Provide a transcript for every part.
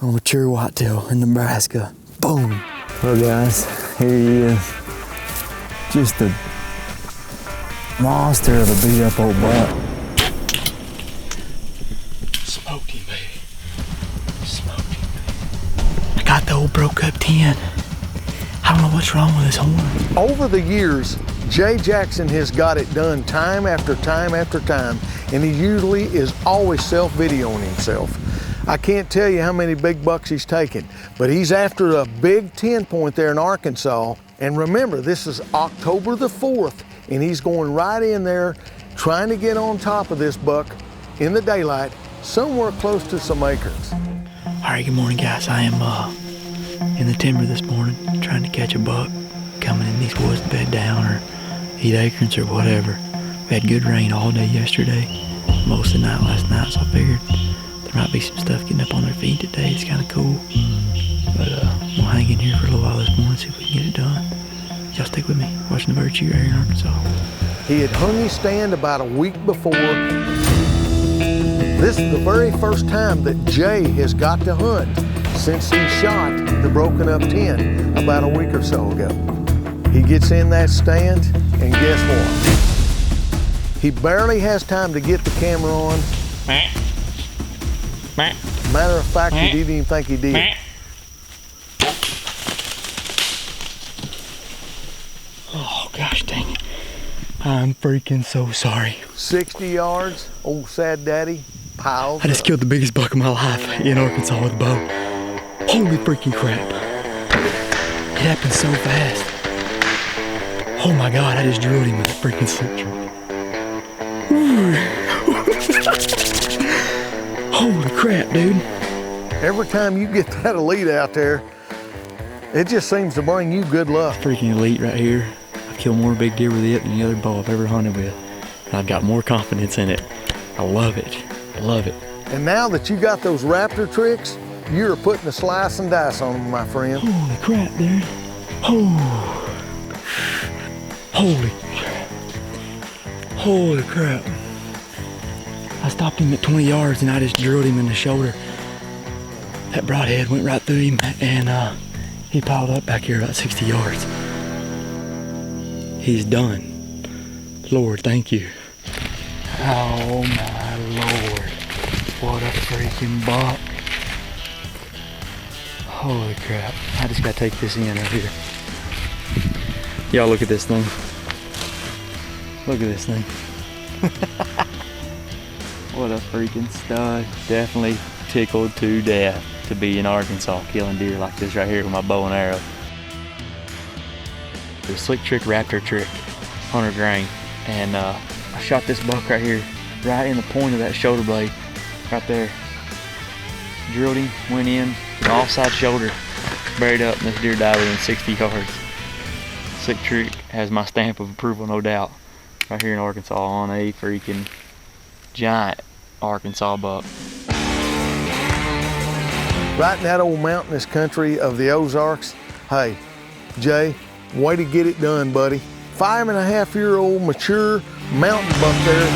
A mature whitetail in Nebraska. Boom. Well guys, here he is. Just a monster of a beat up old buck. Smoked him, baby. Smoked him, baby. I got the old broke up 10. I don't know what's wrong with his horn. Over the years, Jay Jackson has got it done time after time after time, and he usually is always self-videoing himself. I can't tell you how many big bucks he's taken, but he's after a big 10 point there in Arkansas. And remember, this is October the 4th, and he's going right in there trying to get on top of this buck in the daylight, somewhere close to some acorns. All right, good morning, guys. I am in the timber this morning trying to catch a buck coming in these woods to bed down or eat acorns or whatever. We had good rain all day yesterday, most of the night last night, so I figured there might be some stuff getting up on their feet today. It's kind of cool. But we'll hang in here for a little while this morning, see if we can get it done. Y'all stick with me, watching the bird shoot right here in Arkansas. He had hung his stand about a week before. This is the very first time that Jay has got to hunt since he shot the broken up 10 about a week or so ago. He gets in that stand, and guess what? He barely has time to get the camera on. Matter of fact, he didn't even think he did. Oh, gosh dang it. I'm freaking so sorry. 60 yards, old sad daddy piles I just up. killed the biggest buck of my life in Arkansas with a bow. Holy freaking crap. It happened so fast. Oh my God, I just drilled him with a freaking slick trick. Holy crap, dude. Every time you get that elite out there, it just seems to bring you good luck. Freaking elite right here. I've killed more big deer with it than any other bow I've ever hunted with. And I've got more confidence in it. I love it. I love it. And now that you got those raptor tricks, you're putting a slice and dice on them, my friend. Holy crap, dude. Oh. Holy crap. Holy crap. I stopped him at 20 yards and I just drilled him in the shoulder. That broadhead went right through him and he piled up back here about 60 yards. He's done. Lord, thank you. Oh my Lord. What a freaking buck. Holy crap. I just gotta take this in right here. Y'all look at this thing. Look at this thing. What a freaking stud. Definitely tickled to death to be in Arkansas killing deer like this right here with my bow and arrow. The slick trick raptor trick, 100 grain. And I shot this buck right here, right in the point of that shoulder blade, right there. Drilled him, went in, offside shoulder, buried up, and this deer died within 60 yards. Slick trick has my stamp of approval, no doubt. Right here in Arkansas on a freaking giant Arkansas buck. Right in that old mountainous country of the Ozarks. Hey, Jay, way to get it done, buddy. 5.5-year-old mature mountain buck there.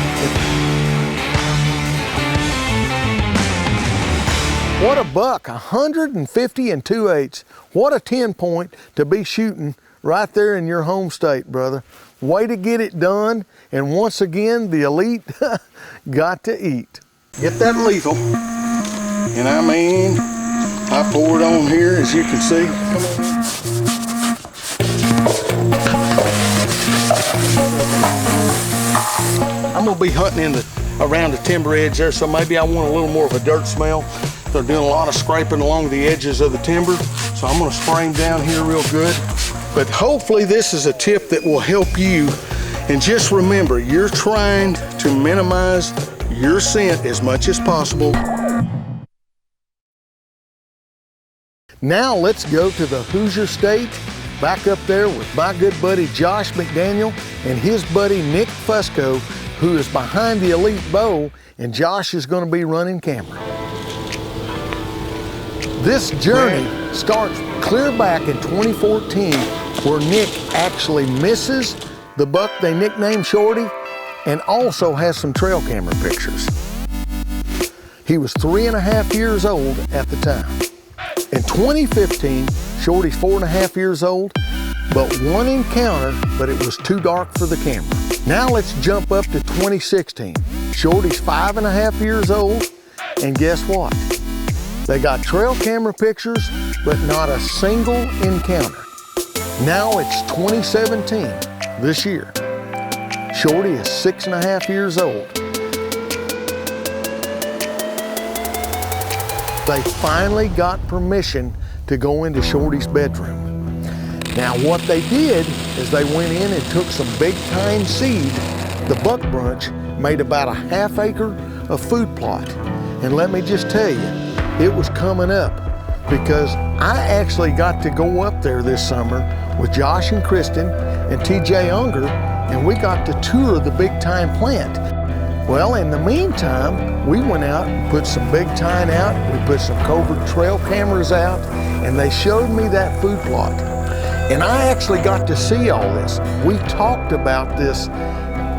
What a buck, 150 2/8. What a 10 point to be shooting right there in your home state, brother. Way to get it done. And once again, the elite got to eat. Get that lethal. And I mean, I pour it on here, as you can see. I'm gonna be hunting around the timber edge there, so maybe I want a little more of a dirt smell. They're doing a lot of scraping along the edges of the timber, so I'm gonna spray them down here real good. But hopefully this is a tip that will help you. And just remember, you're trying to minimize your scent as much as possible. Now let's go to the Hoosier State, back up there with my good buddy Josh McDaniel and his buddy Nick Fusco, who is behind the Elite Bow, and Josh is going to be running camera. This journey starts clear back in 2014, where Nick actually misses the buck they nicknamed Shorty, and also has some trail camera pictures. He was 3.5 years old at the time. In 2015, Shorty's 4.5 years old, but one encounter, but it was too dark for the camera. Now let's jump up to 2016. Shorty's 5.5 years old, and guess what? They got trail camera pictures, but not a single encounter. Now it's 2017, this year. Shorty is 6.5 years old. They finally got permission to go into Shorty's bedroom. Now what they did is they went in and took some big tine seed. The buck brunch made about a 1/2 acre of food plot. And let me just tell you, it was coming up, because I actually got to go up there this summer with Josh and Kristen and TJ Unger, and we got to tour the big tine plant. Well, in the meantime, we went out and put some big tine out, we put some covert trail cameras out, and they showed me that food plot. And I actually got to see all this. We talked about this,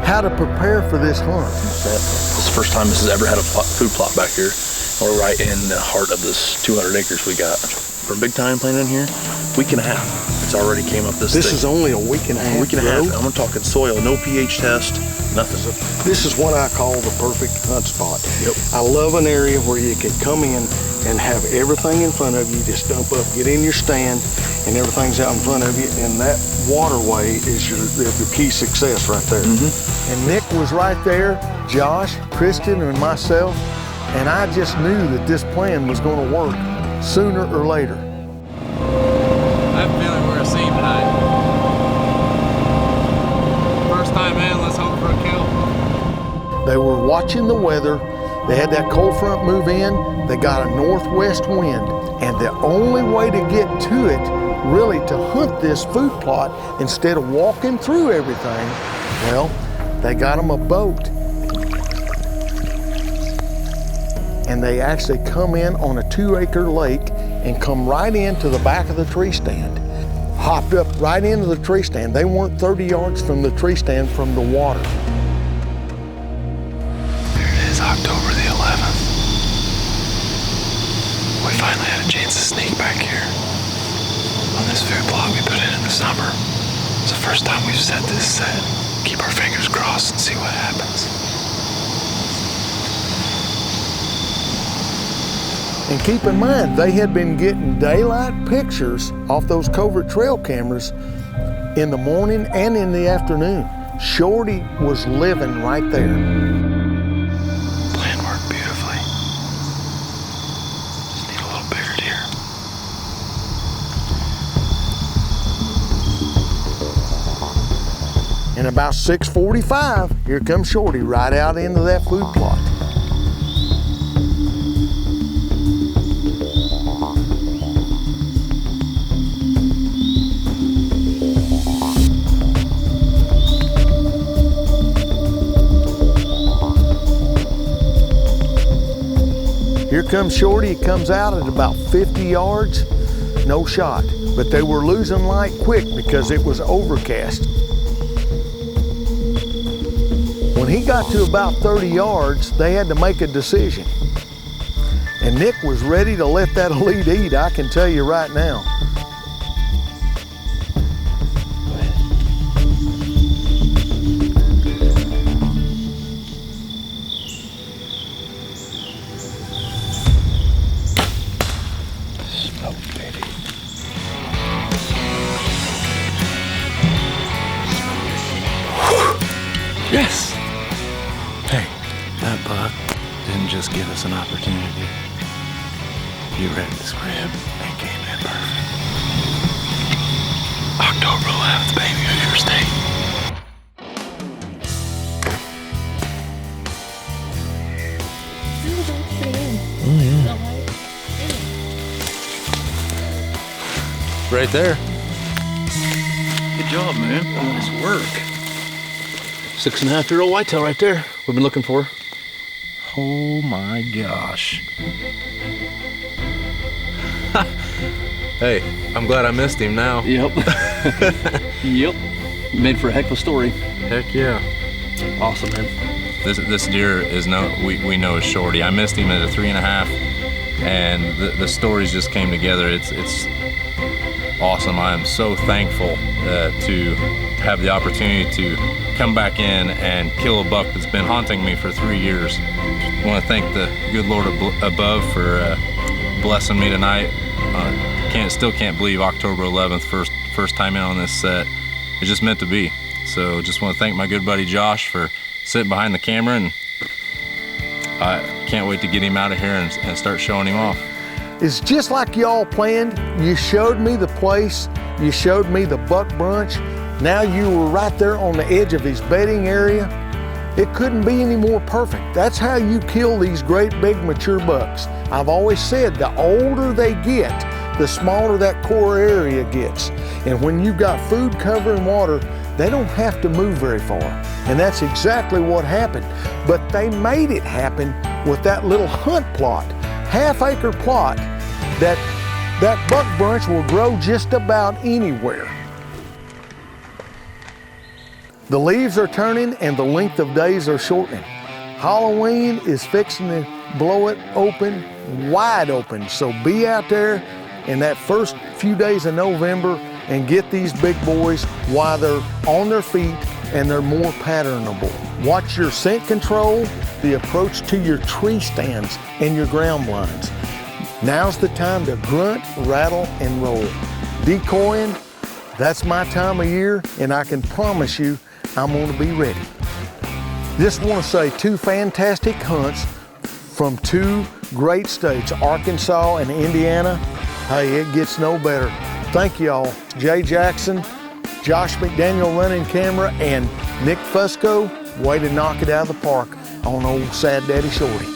how to prepare for this hunt. It's the first time this has ever had a food plot back here. We're right in the heart of this 200 acres we got. For a big tine plant in here, week and a half. It's already came up this thick. This is only a week and a half. Week and a half. I'm talking soil, no pH test, nothing. This is what I call the perfect hunt spot. Yep. I love an area where you can come in and have everything in front of you. Just dump up, get in your stand, and everything's out in front of you. And that waterway is the key success right there. Mm-hmm. And Nick was right there, Josh, Kristen, and myself. And I just knew that this plan was going to work sooner or later. I have a feeling we're a scene tonight. First time in, let's hope for a kill. They were watching the weather. They had that cold front move in. They got a northwest wind. And the only way to get to it, really to hunt this food plot, instead of walking through everything, well, they got them a boat. And they actually come in on a 2-acre lake and come right into the back of the tree stand. Hopped up right into the tree stand. They weren't 30 yards from the tree stand from the water. There it is, October the 11th. We finally had a chance to sneak back here. On this food plot we put in the summer. It's the first time we've set this set. Keep our fingers crossed and see what happens. And keep in mind, they had been getting daylight pictures off those covert trail cameras in the morning and in the afternoon. Shorty was living right there. Plan worked beautifully. Just need a little bigger deer. And about 6:45, here comes Shorty right out into that food plot. Here comes Shorty. He comes out at about 50 yards, no shot. But they were losing light quick because it was overcast. When he got to about 30 yards, they had to make a decision. And Nick was ready to let that Elite eat, I can tell you right now. You wrecked the script. It came in perfect. October 11th, baby, New York State. Oh yeah. Right there. Good job, man. Nice work. 6.5-year-old whitetail right there. We've been looking for. Oh my gosh. Hey, I'm glad I missed him now. Yep. Yep. Made for a heck of a story. Heck yeah. Awesome, man. This deer is we know is shorty. I missed him at a 3.5, and the stories just came together. It's awesome. I am so thankful to have the opportunity to come back in and kill a buck that's been haunting me for 3 years. I want to thank the good Lord above for blessing me tonight. Still can't believe October 11th, first time in on this set. It's just meant to be. So just want to thank my good buddy Josh for sitting behind the camera, and I can't wait to get him out of here and start showing him off. It's just like y'all planned. You showed me the place. You showed me the buck brunch. Now you were right there on the edge of his bedding area. It couldn't be any more perfect. That's how you kill these great big mature bucks. I've always said the older they get, the smaller that core area gets. And when you've got food, cover, and water, they don't have to move very far. And that's exactly what happened. But they made it happen with that little hunt plot, half-acre plot, that buck brunch will grow just about anywhere. The leaves are turning and the length of days are shortening. Halloween is fixing to blow it open, wide open. So be out there in that first few days of November and get these big boys while they're on their feet and they're more patternable. Watch your scent control, the approach to your tree stands and your ground blinds. Now's the time to grunt, rattle, and roll. Decoying, that's my time of year, and I can promise you I'm gonna be ready. Just wanna say 2 fantastic hunts from 2 great states, Arkansas and Indiana. Hey, it gets no better. Thank y'all. Jay Jackson, Josh McDaniel running camera, and Nick Fusco, way to knock it out of the park on old Sad Daddy Shorty.